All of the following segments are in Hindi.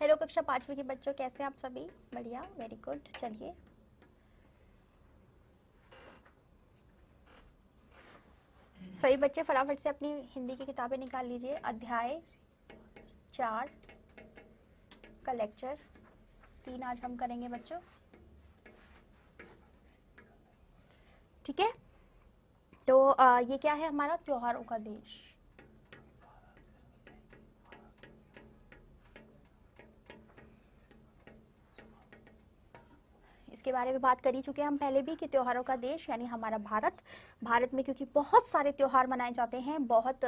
हेलो कक्षा 5वीं के बच्चों, कैसे हैं आप सभी? बढ़िया, वेरी गुड। चलिए सभी बच्चे फटाफट से अपनी हिंदी की किताबें निकाल लीजिए। अध्याय 4 का लेक्चर 3 आज हम करेंगे बच्चों, ठीक है। तो ये क्या है? हमारा त्योहारों का देश। इसके बारे में बात कर ही चुके हैं हम पहले भी कि त्योहारों का देश यानी हमारा भारत। भारत में क्योंकि बहुत सारे त्योहार मनाए जाते हैं, बहुत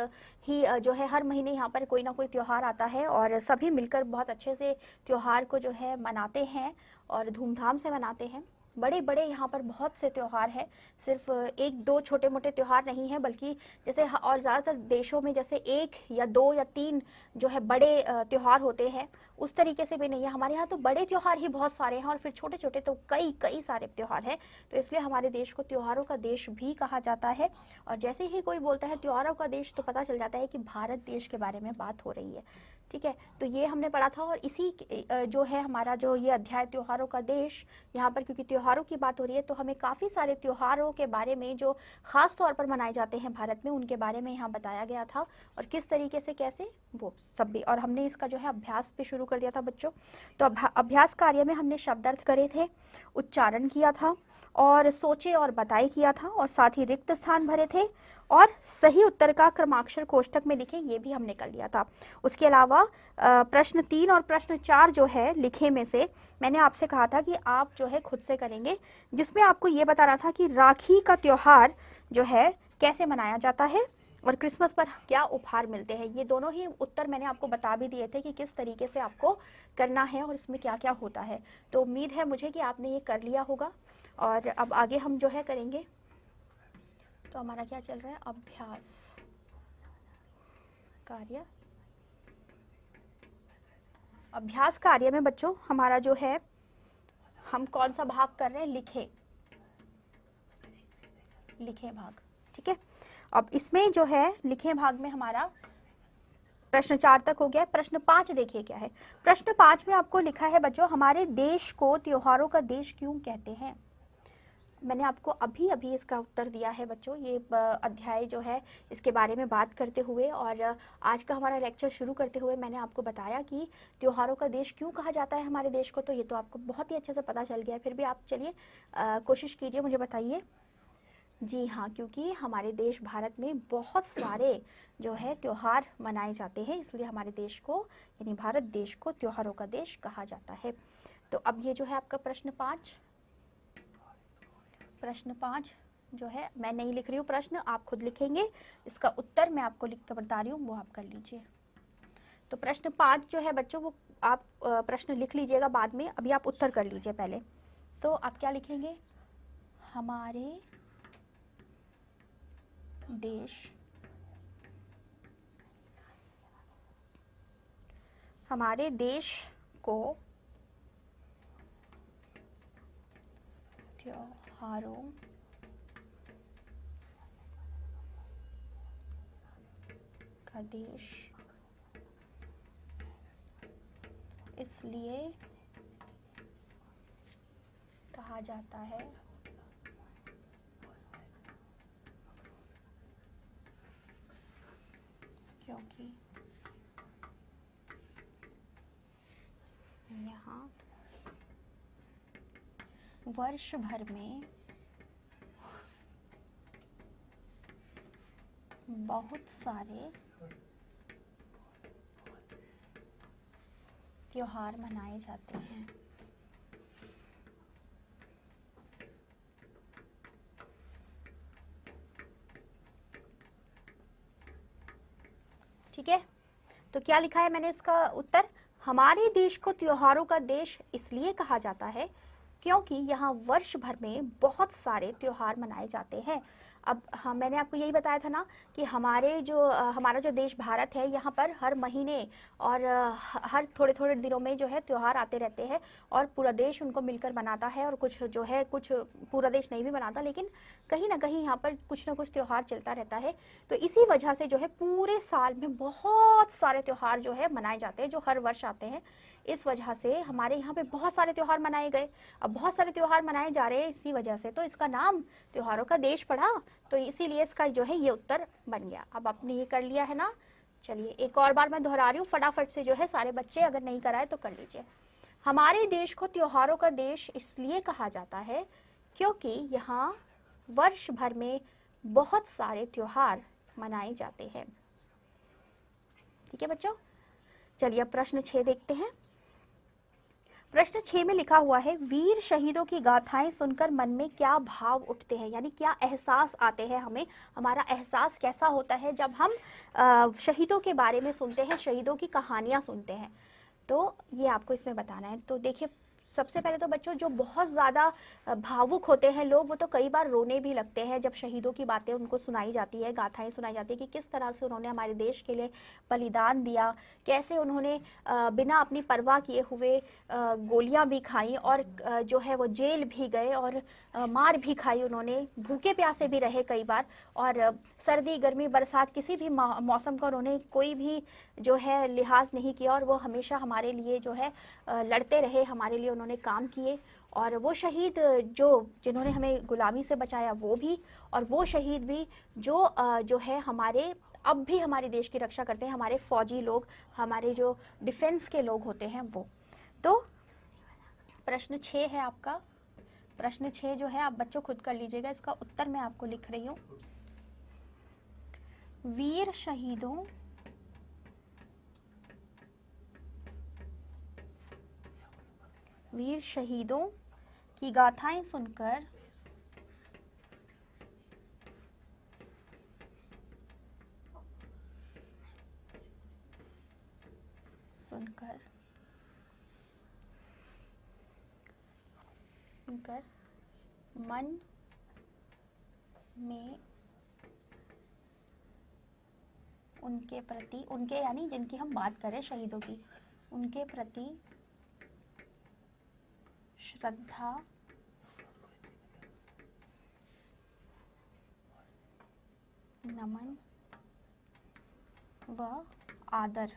ही जो है हर महीने यहाँ पर कोई ना कोई त्योहार आता है और सभी मिलकर बहुत अच्छे से त्योहार को जो है मनाते हैं और धूमधाम से मनाते हैं। बड़े बड़े यहाँ पर बहुत से त्योहार हैं, सिर्फ एक दो छोटे मोटे त्योहार नहीं है, बल्कि जैसे और ज़्यादातर देशों में जैसे 1 या 2 या 3 जो है बड़े त्योहार होते हैं, उस तरीके से भी नहीं है। हमारे यहाँ तो बड़े त्योहार ही बहुत सारे हैं और फिर छोटे छोटे तो कई कई सारे त्योहार हैं। तो इसलिए हमारे देश को त्योहारों का देश भी कहा जाता है। और जैसे ही कोई बोलता है त्योहारों का देश, तो पता चल जाता है कि भारत देश के बारे में बात हो रही है, ठीक है। तो ये हमने पढ़ा था और इसी जो है हमारा जो ये अध्याय त्योहारों का देश, यहाँ पर क्योंकि त्योहारों की बात हो रही है तो हमें काफ़ी सारे त्योहारों के बारे में जो ख़ास तौर पर मनाए जाते हैं भारत में, उनके बारे में यहाँ बताया गया था और किस तरीके से कैसे वो सब भी। और हमने इसका जो है अभ्यास भी शुरू कर दिया था बच्चों। तो अभ्यास कार्य में हमने शब्दार्थ करे थे, उच्चारण किया था और सोचे और बताए किया था और साथ ही रिक्त स्थान भरे थे और सही उत्तर का क्रमाक्षर कोष्ठक में लिखे, ये भी हमने कर लिया था। उसके अलावा प्रश्न 3 और प्रश्न 4 जो है लिखे में से मैंने आपसे कहा था कि आप जो है खुद से करेंगे, जिसमें आपको ये बताना था कि राखी का त्योहार जो है कैसे मनाया जाता है और क्रिसमस पर क्या उपहार मिलते हैं। ये दोनों ही उत्तर मैंने आपको बता भी दिए थे कि किस तरीके से आपको करना है और इसमें क्या क्या होता है। तो उम्मीद है मुझे कि आपने ये कर लिया होगा। और अब आगे हम जो है करेंगे, तो हमारा क्या चल रहा है? अभ्यास कार्य। अभ्यास कार्य में बच्चों हमारा जो है, हम कौन सा भाग कर रहे हैं? लिखे लिखे भाग, ठीक है। अब इसमें जो है लिखे भाग में हमारा प्रश्न 4 तक हो गया। प्रश्न 5 देखिए क्या है। प्रश्न 5 में आपको लिखा है बच्चों, हमारे देश को त्योहारों का देश क्यों कहते हैं। मैंने आपको अभी अभी इसका उत्तर दिया है बच्चों, ये अध्याय जो है इसके बारे में बात करते हुए और आज का हमारा लेक्चर शुरू करते हुए मैंने आपको बताया कि त्योहारों का देश क्यों कहा जाता है हमारे देश को। तो ये तो आपको बहुत ही अच्छे से पता चल गया है, फिर भी आप चलिए कोशिश कीजिए, मुझे बताइए। जी हाँ, क्योंकि हमारे देश भारत में बहुत सारे जो है त्योहार मनाए जाते हैं, इसलिए हमारे देश को यानी भारत देश को त्योहारों का देश कहा जाता है। तो अब ये जो है आपका प्रश्न 5 जो है, मैं नहीं लिख रही हूँ प्रश्न, आप खुद लिखेंगे। इसका उत्तर मैं आपको लिख कर बता रही हूँ, वो आप कर लीजिए। तो प्रश्न 5 जो है बच्चों, वो आप प्रश्न लिख लीजिएगा बाद में, अभी आप उत्तर कर लीजिए पहले। तो आप क्या लिखेंगे? हमारे देश को त्योहारों का देश इसलिए कहा जाता है क्योंकि यहाँ वर्ष भर में बहुत सारे त्योहार मनाए जाते हैं। ठीक है, तो क्या लिखा है मैंने इसका उत्तर? हमारे देश को त्योहारों का देश इसलिए कहा जाता है क्योंकि यहाँ वर्ष भर में बहुत सारे त्योहार मनाए जाते हैं। अब हाँ, मैंने आपको यही बताया था ना कि हमारा जो देश भारत है, यहाँ पर हर महीने और हर थोड़े थोड़े दिनों में जो है त्यौहार आते रहते हैं और पूरा देश उनको मिलकर मनाता है। और कुछ जो है, कुछ पूरा देश नहीं भी मनाता, लेकिन कहीं ना कहीं यहाँ पर कुछ ना कुछ त्यौहार चलता रहता है। तो इसी वजह से जो है पूरे साल में बहुत सारे त्यौहार जो है मनाए जाते हैं, जो हर वर्ष आते हैं। इस वजह से हमारे यहाँ पे बहुत सारे त्यौहार मनाए गए। अब बहुत सारे त्यौहार मनाए जा रहे हैं, इसी वजह से तो इसका नाम त्योहारों का देश पड़ा। तो इसीलिए इसका जो है ये उत्तर बन गया। अब आपने ये कर लिया है ना। चलिए एक और बार मैं दोहरा रही हूँ, फटाफट से जो है सारे बच्चे अगर नहीं कराए तो कर लीजिए। हमारे देश को त्योहारों का देश इसलिए कहा जाता है क्योंकि यहाँ वर्ष भर में बहुत सारे त्योहार मनाए जाते हैं। ठीक है बच्चों, चलिए अब प्रश्न 6 देखते हैं। प्रश्न 6 में लिखा हुआ है, वीर शहीदों की गाथाएं सुनकर मन में क्या भाव उठते हैं, यानी क्या एहसास आते हैं हमें, हमारा एहसास कैसा होता है जब हम शहीदों के बारे में सुनते हैं, शहीदों की कहानियां सुनते हैं। तो ये आपको इसमें बताना है। तो देखिए, सबसे पहले तो बच्चों, जो बहुत ज़्यादा भावुक होते हैं लोग, वो तो कई बार रोने भी लगते हैं जब शहीदों की बातें उनको सुनाई जाती है, गाथाएं सुनाई जाती है कि किस तरह से उन्होंने हमारे देश के लिए बलिदान दिया, कैसे उन्होंने बिना अपनी परवाह किए हुए गोलियां भी खाई और जो है वो जेल भी गए और मार भी खाई उन्होंने, भूखे प्यासे भी रहे कई बार। और सर्दी गर्मी बरसात किसी भी मौसम का उन्होंने कोई भी जो है लिहाज नहीं किया और वो हमेशा हमारे लिए जो है लड़ते रहे, हमारे लिए उन्होंने काम किए। और वो शहीद जिन्होंने हमें गुलामी से बचाया वो भी, और वो शहीद भी जो है हमारे अब भी हमारे देश की रक्षा करते हैं, हमारे फौजी लोग, हमारे जो डिफेंस के लोग होते हैं वो। तो प्रश्न 6 है आपका। प्रश्न 6 जो है आप बच्चों खुद कर लीजिएगा, इसका उत्तर मैं आपको लिख रही हूँ। वीर शहीदों की गाथाएं सुनकर मन में उनके प्रति, उनके यानी जिनकी हम बात करें शहीदों की, उनके प्रति श्रद्धा, नमन व आदर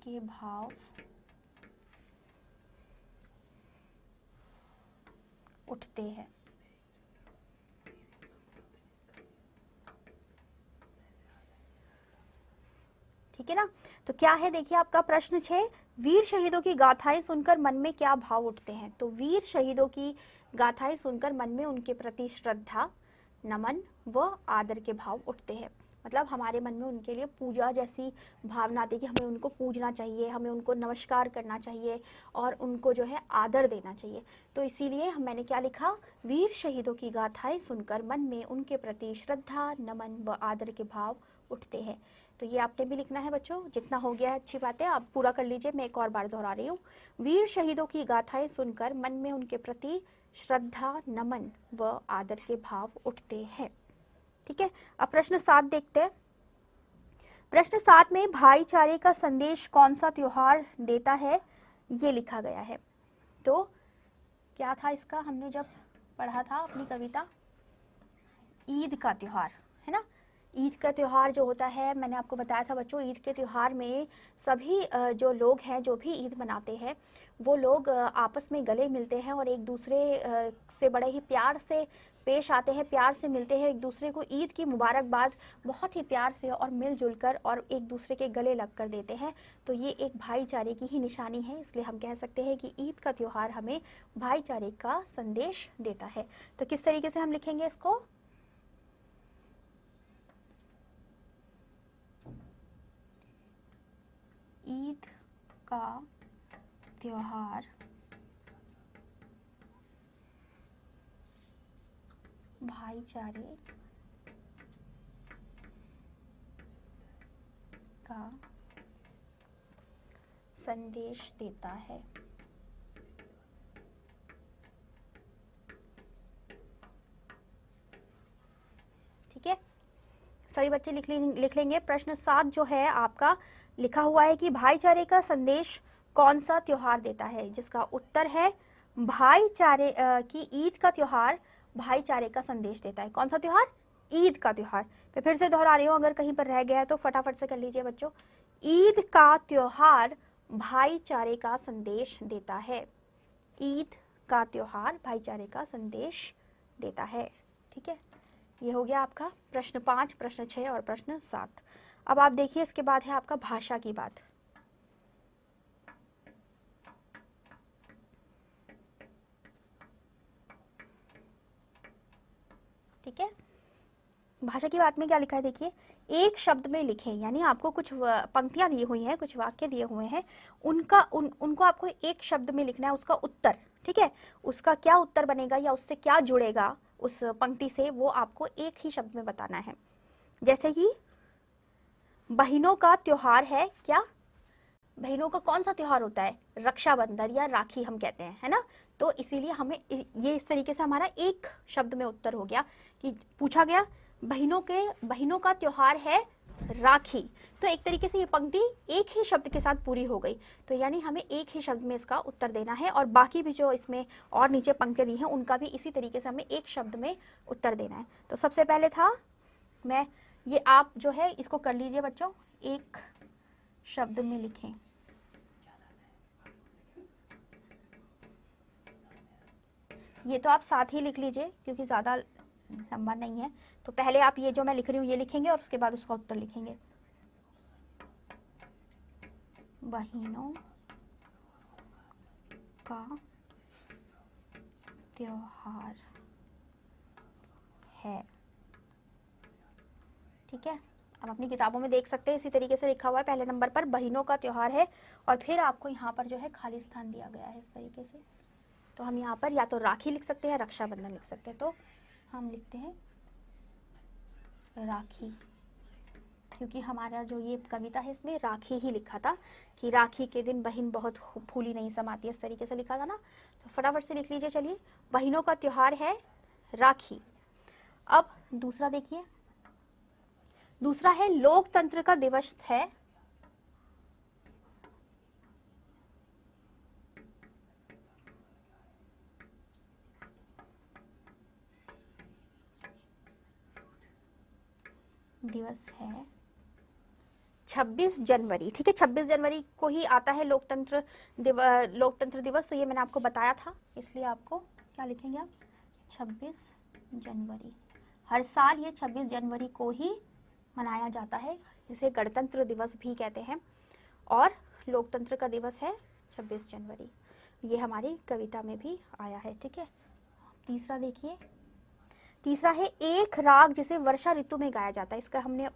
के भाव उठते हैं। ठीक है ना। तो क्या है, देखिए आपका प्रश्न 6, वीर शहीदों की गाथाएं सुनकर मन में क्या भाव उठते हैं। तो वीर शहीदों की गाथाएं सुनकर मन में उनके प्रति श्रद्धा, नमन व आदर के भाव उठते हैं। मतलब हमारे मन में उनके लिए पूजा जैसी भावना आती है कि हमें उनको पूजना चाहिए, हमें उनको नमस्कार करना चाहिए और उनको जो है आदर देना चाहिए। तो इसीलिए मैंने क्या लिखा, वीर शहीदों की गाथाएं सुनकर मन में उनके प्रति श्रद्धा, नमन व आदर के भाव उठते हैं। तो ये आपने भी लिखना है बच्चों, जितना हो गया है अच्छी बात है, आप पूरा कर लीजिए। मैं एक और बार दोहरा रही हूँ, वीर शहीदों की गाथाएं सुनकर मन में उनके प्रति श्रद्धा, नमन व आदर के भाव उठते हैं। ठीक है, अब प्रश्न 7 देखते हैं। प्रश्न 7 में भाईचारे का संदेश कौन सा त्योहार देता है, ये लिखा गया है। तो क्या था इसका, हमने जब पढ़ा था अपनी कविता, ईद का त्योहार है ना। ईद का त्यौहार जो होता है, मैंने आपको बताया था बच्चों, ईद के त्यौहार में सभी जो लोग हैं, जो भी ईद मनाते हैं, वो लोग आपस में गले मिलते हैं और एक दूसरे से बड़े ही प्यार से पेश आते हैं, प्यार से मिलते हैं, एक दूसरे को ईद की मुबारकबाद बहुत ही प्यार से और मिलजुल कर और एक दूसरे के गले लग कर देते हैं। तो ये एक भाईचारे की ही निशानी है, इसलिए हम कह सकते हैं कि ईद का त्यौहार हमें भाईचारे का संदेश देता है। तो किस तरीके से हम लिखेंगे इसको, ईद का त्योहार भाईचारे का संदेश देता है। सभी बच्चे लिख लेंगे। प्रश्न 7 जो है आपका लिखा हुआ है कि भाईचारे का संदेश कौन सा त्योहार देता है, जिसका उत्तर है भाईचारे की ईद का त्योहार भाईचारे का संदेश देता है। कौन सा त्योहार? ईद का त्योहार। मैं फिर से दोहरा रही हूँ, अगर कहीं पर रह गया है तो फटाफट से कर लीजिए बच्चों। ईद का त्योहार भाईचारे का संदेश देता है। ईद का त्योहार भाईचारे का संदेश देता है। ठीक है, ये हो गया आपका प्रश्न 5, प्रश्न 6 और प्रश्न 7। अब आप देखिए इसके बाद है आपका भाषा की बात। ठीक है, भाषा की बात में क्या लिखा है देखिए, एक शब्द में लिखें, यानी आपको कुछ पंक्तियां दी हुई हैं, कुछ वाक्य दिए हुए हैं, उनको आपको एक शब्द में लिखना है, उसका उत्तर। ठीक है, उसका क्या उत्तर बनेगा या उससे क्या जुड़ेगा उस पंक्ति से, वो आपको एक ही शब्द में बताना है। जैसे कि बहनों का त्योहार है, क्या बहनों का कौन सा त्योहार होता है? रक्षाबंधन या राखी हम कहते हैं, है ना। तो इसीलिए हमें ये इस तरीके से हमारा एक शब्द में उत्तर हो गया कि पूछा गया बहनों का त्योहार है राखी, तो एक तरीके से ये पंक्ति एक ही शब्द के साथ पूरी हो गई। तो यानी हमें एक ही शब्द में इसका उत्तर देना है, और बाकी भी जो इसमें और नीचे पंक्तियां दी हैं उनका भी इसी तरीके से हमें एक शब्द में उत्तर देना है। तो सबसे पहले था ये आप जो है इसको कर लीजिए बच्चों, एक शब्द में लिखें। ये तो आप साथ ही लिख लीजिए क्योंकि ज़्यादा लंबा नहीं है। तो पहले आप ये जो मैं लिख रही हूँ ये लिखेंगे और उसके बाद उसका उत्तर लिखेंगे। बहनों का त्योहार है। ठीक है, अब अपनी किताबों में देख सकते हैं इसी तरीके से लिखा हुआ है, पहले नंबर पर बहनों का त्योहार है, और फिर आपको यहाँ पर जो है खाली स्थान दिया गया है इस तरीके से। तो हम यहाँ पर या तो राखी लिख सकते हैं, रक्षाबंधन लिख सकते हैं। तो हम लिखते हैं राखी, क्योंकि हमारा जो ये कविता है इसमें राखी ही लिखा था कि राखी के दिन बहन बहुत फूली नहीं समाती, इस तरीके से लिखा था ना। तो फटाफट से लिख लीजिए। चलिए, बहनों का त्योहार है राखी। अब दूसरा देखिए, दूसरा है लोकतंत्र का दिवस है। दिवस है 26 जनवरी। ठीक है, 26 जनवरी को ही आता है लोकतंत्र दिवस। तो ये मैंने आपको बताया था, इसलिए आपको क्या लिखेंगे आप? 26 जनवरी। हर साल ये 26 जनवरी को ही मनाया जाता है, इसे गणतंत्र दिवस भी कहते हैं, और लोकतंत्र का दिवस है 26 जनवरी। ये हमारी कविता में भी आया है। ठीक है, तीसरा देखिए, तीसरा है एक राग जिसे वर्षा ऋतु में गाया जाता है। इसका हमने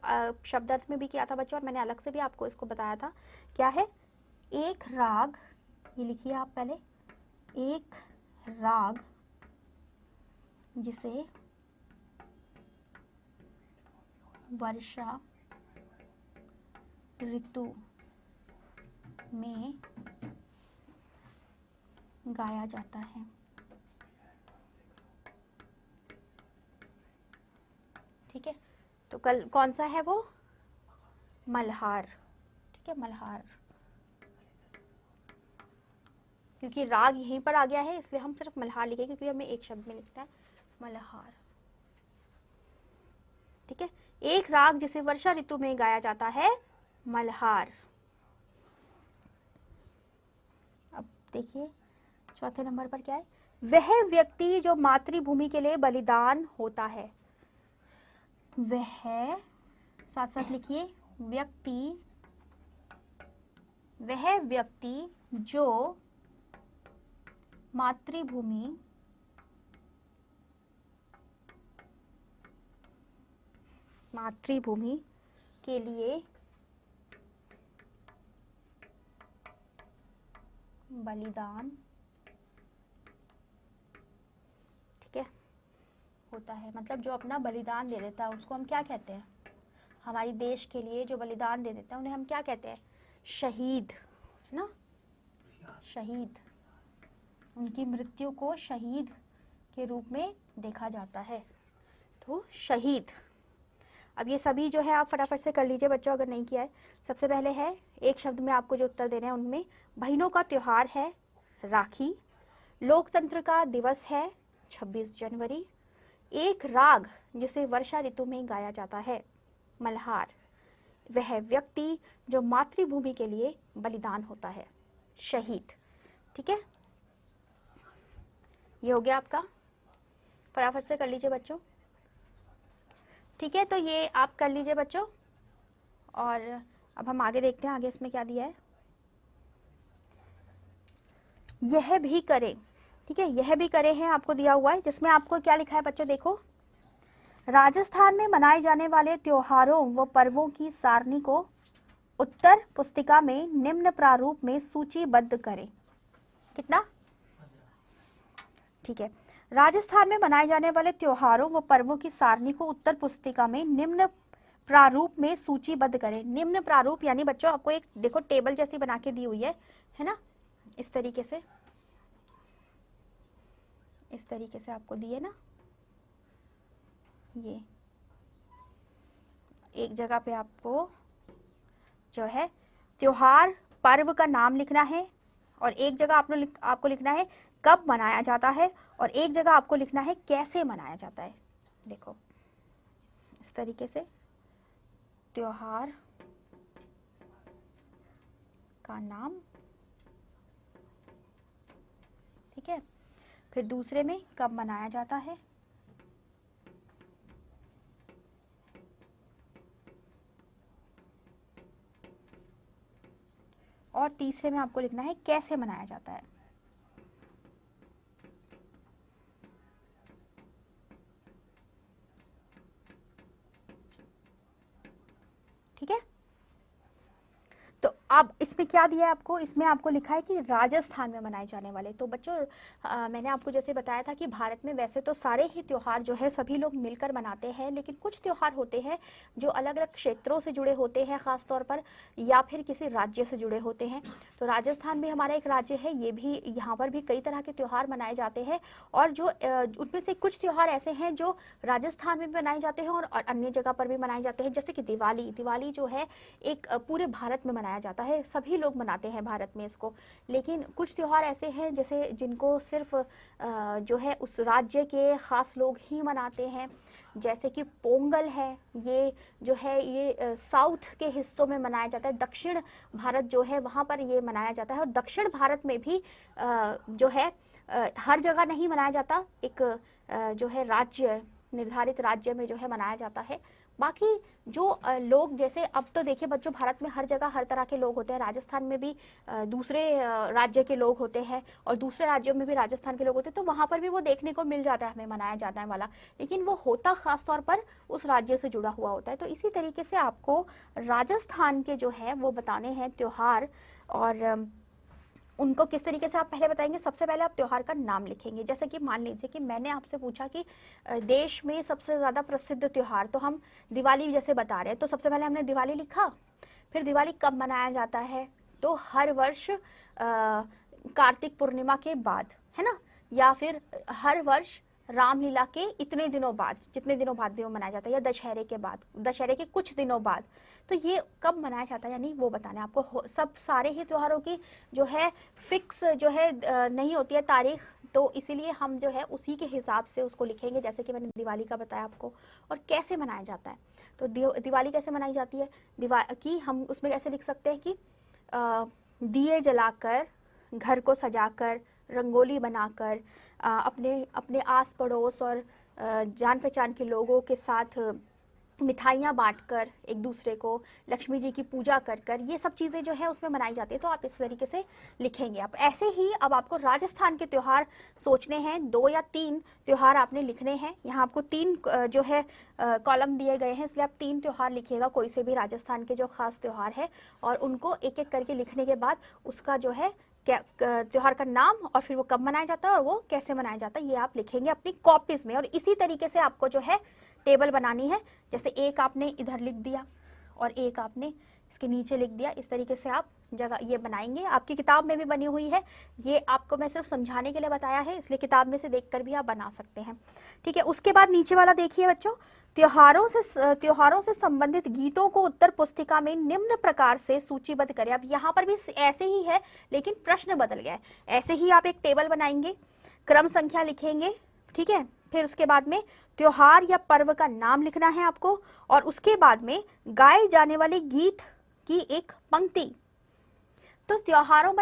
शब्दार्थ में भी किया था बच्चों, और मैंने अलग से भी आपको इसको बताया था। क्या है? एक राग, ये लिखिए आप पहले, एक राग जिसे वर्षा ऋतु में गाया जाता है। ठीक है, तो कल कौन सा है वो? मल्हार। ठीक है, मल्हार, क्योंकि राग यहीं पर आ गया है इसलिए हम सिर्फ मल्हार लिखेंगे, क्योंकि हमें एक शब्द में लिखना है मल्हार। ठीक है, एक राग जिसे वर्षा ऋतु में गाया जाता है, मल्हार। अब देखिए चौथे नंबर पर क्या है? वह व्यक्ति जो मातृभूमि के लिए बलिदान होता है। वह, साथ साथ लिखिए, व्यक्ति, वह व्यक्ति जो मातृभूमि के लिए बलिदान, ठीक है, होता है, मतलब जो अपना बलिदान दे देता है उसको हम क्या कहते हैं? हमारी देश के लिए जो बलिदान दे देता है उन्हें हम क्या कहते हैं? शहीद, है ना, शहीद। उनकी मृत्यु को शहीद के रूप में देखा जाता है, तो शहीद। अब ये सभी जो है आप फटाफट से कर लीजिए बच्चों, अगर नहीं किया है। सबसे पहले है, एक शब्द में आपको जो उत्तर देने हैं उनमें, बहनों का त्योहार है राखी, लोकतंत्र का दिवस है 26 जनवरी, एक राग जिसे वर्षा ऋतु में गाया जाता है मल्हार, वह व्यक्ति जो मातृभूमि के लिए बलिदान होता है शहीद। ठीक है, ये हो गया आपका, फटाफट से कर लीजिए बच्चों। ठीक है, तो ये आप कर लीजिए बच्चों। और अब हम आगे देखते हैं, आगे इसमें क्या दिया है। यह भी करें, ठीक है, यह भी करें है आपको दिया हुआ है, जिसमें आपको क्या लिखा है बच्चों, देखो, राजस्थान में मनाए जाने वाले त्योहारों व पर्वों की सारणी को उत्तर पुस्तिका में निम्न प्रारूप में सूचीबद्ध करें। कितना? ठीक है, राजस्थान में मनाए जाने वाले त्योहारों व पर्वों की सारणी को उत्तर पुस्तिका में निम्न प्रारूप में सूचीबद्ध करें। निम्न प्रारूप यानी बच्चों आपको एक देखो टेबल जैसी बना के दी हुई है ना, इस तरीके से, इस तरीके से आपको दिए ना, ये एक जगह पे आपको जो है त्योहार पर्व का नाम लिखना है, और एक जगह आपको लिखना है कब मनाया जाता है, और एक जगह आपको लिखना है कैसे मनाया जाता है। देखो इस तरीके से, त्योहार का नाम, ठीक है, फिर दूसरे में कब मनाया जाता है, और तीसरे में आपको लिखना है कैसे मनाया जाता है। ठीक है, तो अब इसमें क्या दिया है आपको, इसमें आपको लिखा है कि राजस्थान में मनाए जाने वाले। तो बच्चों मैंने आपको जैसे बताया था कि भारत में वैसे तो सारे ही त्योहार जो है सभी लोग मिलकर मनाते हैं, लेकिन कुछ त्योहार होते हैं जो अलग अलग क्षेत्रों से जुड़े होते हैं ख़ास तौर पर, या फिर किसी राज्य से जुड़े होते हैं। तो राजस्थान भी हमारा एक राज्य है, ये भी, यहाँ पर भी कई तरह के त्यौहार मनाए जाते हैं, और जो उनमें से कुछ त्यौहार ऐसे हैं जो राजस्थान में भी मनाए जाते हैं और अन्य जगह पर भी मनाए जाते हैं। जैसे कि दिवाली, दिवाली जो है एक पूरे भारत में मनाया जाता है, सभी लोग मनाते हैं भारत में इसको। लेकिन कुछ त्यौहार ऐसे हैं जैसे जिनको सिर्फ जो है उस राज्य के ख़ास लोग ही मनाते हैं, जैसे कि पोंगल है, ये जो है ये साउथ के हिस्सों में मनाया जाता है, दक्षिण भारत जो है वहाँ पर ये मनाया जाता है। और दक्षिण भारत में भी जो है हर जगह नहीं मनाया जाता, एक जो है राज्य, निर्धारित राज्य में जो है मनाया जाता है। बाकी जो लोग, जैसे अब तो देखिए बच्चों भारत में हर जगह हर तरह के लोग होते हैं, राजस्थान में भी दूसरे राज्य के लोग होते हैं और दूसरे राज्यों में भी राजस्थान के लोग होते हैं, तो वहाँ पर भी वो देखने को मिल जाता है हमें मनाया जाता है वाला, लेकिन वो होता खास तौर पर उस राज्य से जुड़ा हुआ होता है। तो इसी तरीके से आपको राजस्थान के जो है वो बताने हैं त्योहार, और उनको किस तरीके से आप पहले बताएंगे। सबसे पहले आप त्योहार का नाम लिखेंगे। जैसे कि मान लीजिए कि मैंने आपसे पूछा कि देश में सबसे ज़्यादा प्रसिद्ध त्योहार, तो हम दिवाली जैसे बता रहे हैं, तो सबसे पहले हमने दिवाली लिखा। फिर दिवाली कब मनाया जाता है, तो हर वर्ष कार्तिक पूर्णिमा के बाद, है ना, या फिर हर वर्ष रामलीला के इतने दिनों बाद, जितने दिनों बाद भी वो मनाया जाता है, या दशहरे के बाद, दशहरे के कुछ दिनों बाद, तो ये कब मनाया जाता है, यानी वो बताना है आपको। सब सारे ही त्योहारों की जो है फिक्स जो है नहीं होती है तारीख, तो इसीलिए हम जो है उसी के हिसाब से उसको लिखेंगे, जैसे कि मैंने दिवाली का बताया आपको। और कैसे मनाया जाता है, तो दिवाली कैसे मनाई जाती है, कि हम उसमें कैसे लिख सकते हैं कि दिए जलाकर, घर को सजाकर, रंगोली बनाकर, अपने अपने आस पड़ोस और जान पहचान के लोगों के साथ मिठाइयाँ बांटकर, एक दूसरे को लक्ष्मी जी की पूजा कर कर, ये सब चीज़ें जो है उसमें मनाई जाती है। तो आप इस तरीके से लिखेंगे। आप ऐसे ही अब आपको राजस्थान के त्यौहार सोचने हैं, 2 या 3 त्यौहार आपने लिखने हैं। यहाँ आपको 3 जो है कॉलम दिए गए हैं, इसलिए आप 3 त्यौहार लिखिएगा, कोई से भी राजस्थान के जो खास त्यौहार है, और उनको एक एक करके लिखने के बाद उसका जो है त्योहार का नाम और फिर वो कब मनाया जाता है और वो कैसे मनाया जाता है, ये आप लिखेंगे अपनी कॉपीज में। और इसी तरीके से आपको जो है टेबल बनानी है। जैसे एक आपने इधर लिख दिया और एक आपने इसके नीचे लिख दिया। इस तरीके से आप जगह ये बनाएंगे, आपकी किताब में भी बनी हुई है, ये आपको मैं सिर्फ समझाने के लिए बताया है, इसलिए किताब में से देखकर भी आप बना सकते हैं। ठीक है, उसके बाद नीचे वाला देखिए बच्चों, त्योहारों से संबंधित गीतों को उत्तर पुस्तिका में निम्न प्रकार से सूचीबद्ध करें। अब यहाँ पर भी ऐसे ही है, लेकिन प्रश्न बदल गया है। ऐसे ही आप एक टेबल बनाएंगे, क्रम संख्या लिखेंगे, ठीक है, फिर उसके बाद में त्योहार या पर्व का नाम लिखना है आपको, और उसके बाद में गाए जाने वाले गीत की एक पंक्ति। तो त्योहारों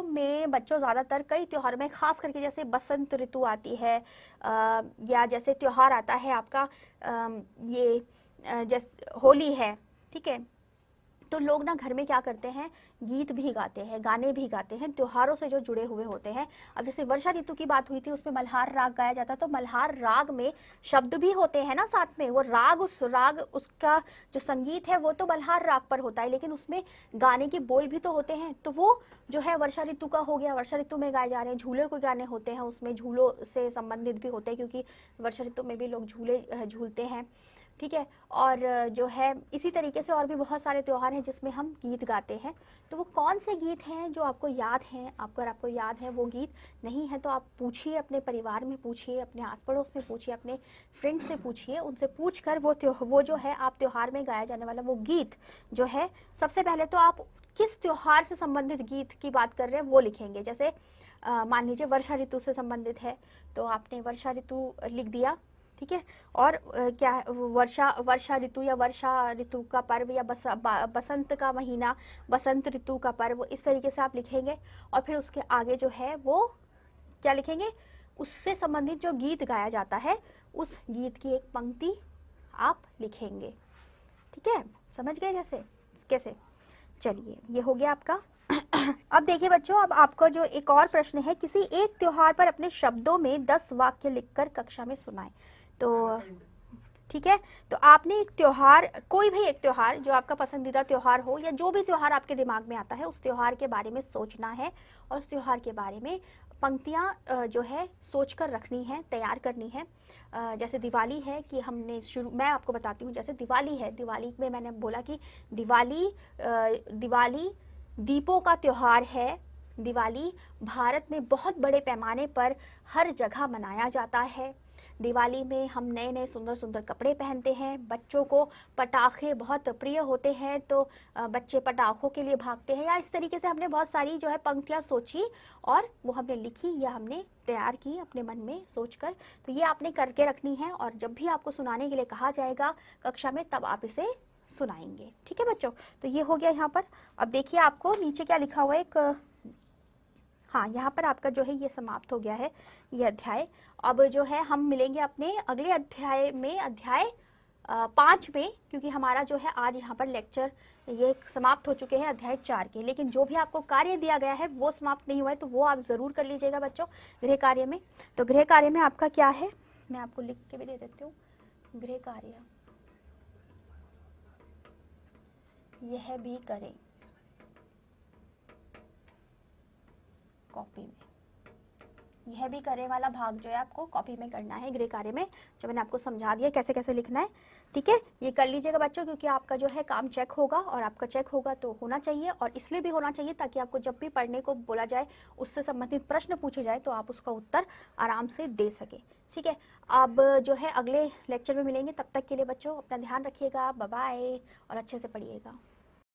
में बच्चों ज़्यादातर कई त्योहारों में, खास करके जैसे बसंत ऋतु आती है, या जैसे त्योहार आता है आपका जैसे होली है, ठीक है, तो लोग ना घर में क्या करते हैं, गीत भी गाते हैं, गाने भी गाते हैं, त्योहारों से जो जुड़े हुए होते हैं। अब जैसे वर्षा ऋतु की बात हुई थी, उसमें मल्हार राग गाया जाता है, तो मल्हार राग में शब्द भी होते हैं ना साथ में, वो राग उसका जो संगीत है वो तो मल्हार राग पर होता है, लेकिन उसमें गाने के बोल भी तो होते हैं। तो वो जो है वर्षा ऋतु का हो गया, वर्षा ऋतु में गाए जा रहे हैं। झूले को गाने होते हैं, उसमें झूलों से संबंधित भी होते हैं, क्योंकि वर्षा ऋतु में भी लोग झूले झूलते हैं, ठीक है। और जो है इसी तरीके से और भी बहुत सारे त्यौहार हैं जिसमें हम गीत गाते हैं। तो वो कौन से गीत हैं जो आपको याद हैं? अगर आपको याद है वो गीत, नहीं है तो आप पूछिए, अपने परिवार में पूछिए, अपने आस पड़ोस में पूछिए, अपने फ्रेंड से पूछिए, उनसे पूछ कर वो जो है आप त्यौहार में गाया जाने वाला वो गीत जो है, सबसे पहले तो आप किस त्यौहार से संबंधित गीत की बात कर रहे हैं वो लिखेंगे। जैसे मान लीजिए वर्षा ऋतु से संबंधित है, तो आपने वर्षा ऋतु लिख दिया, ठीक है। और क्या है, वर्षा ऋतु या वर्षा ऋतु का पर्व, या बसंत का महीना, बसंत ऋतु का पर्व, इस तरीके से आप लिखेंगे। और फिर उसके आगे जो है वो क्या लिखेंगे, उससे संबंधित जो गीत गाया जाता है उस गीत की एक पंक्ति आप लिखेंगे, ठीक है। समझ गए कैसे? चलिए, ये हो गया आपका। अब देखिए बच्चों, अब आपका जो एक और प्रश्न है, किसी एक त्योहार पर अपने शब्दों में 10 वाक्य लिखकर कक्षा में सुनाएं। तो ठीक है, तो आपने एक त्योहार, कोई भी एक त्योहार जो आपका पसंदीदा त्योहार हो, या जो भी त्योहार आपके दिमाग में आता है, उस त्योहार के बारे में सोचना है, और उस त्योहार के बारे में पंक्तियाँ जो है सोचकर रखनी है, तैयार करनी है। जैसे दिवाली है कि मैं आपको बताती हूँ, जैसे दिवाली है, दिवाली में मैंने बोला कि दिवाली दीपों का त्योहार है। दिवाली भारत में बहुत बड़े पैमाने पर हर जगह मनाया जाता है। दिवाली में हम नए नए सुंदर सुंदर कपड़े पहनते हैं, बच्चों को पटाखे बहुत प्रिय होते हैं, तो बच्चे पटाखों के लिए भागते हैं। या इस तरीके से हमने बहुत सारी जो है पंक्तियाँ सोची, और वो हमने लिखी या हमने तैयार की अपने मन में सोचकर। तो ये आपने करके रखनी है, और जब भी आपको सुनाने के लिए कहा जाएगा कक्षा में, तब आप इसे सुनाएंगे, ठीक है बच्चों। तो ये हो गया यहाँ पर। अब देखिए आपको नीचे क्या लिखा हुआ है, एक हाँ, यहाँ पर आपका जो है ये समाप्त हो गया है ये अध्याय। अब जो है हम मिलेंगे अपने अगले अध्याय में, अध्याय 5 में, क्योंकि हमारा जो है आज यहाँ पर लेक्चर ये समाप्त हो चुके हैं अध्याय 4 के। लेकिन जो भी आपको कार्य दिया गया है वो समाप्त नहीं हुआ है, तो वो आप ज़रूर कर लीजिएगा बच्चों गृह कार्य में। तो गृह कार्य में आपका क्या है, मैं आपको लिख के भी दे देती हूँ। गृह कार्य, यह भी करें कॉपी में, यह भी करें वाला भाग जो है आपको कॉपी में करना है गृह कार्य में, जो मैंने आपको समझा दिया कैसे कैसे लिखना है, ठीक है। ये कर लीजिएगा बच्चों, क्योंकि आपका जो है काम चेक होगा, और आपका चेक होगा तो होना चाहिए, और इसलिए भी होना चाहिए ताकि आपको जब भी पढ़ने को बोला जाए, उससे संबंधित प्रश्न पूछे जाए, तो आप उसका उत्तर आराम से दे सके, ठीक है। अब जो है अगले लेक्चर में मिलेंगे, तब तक के लिए बच्चों अपना ध्यान रखिएगा, बाय बाय, और अच्छे से पढ़िएगा।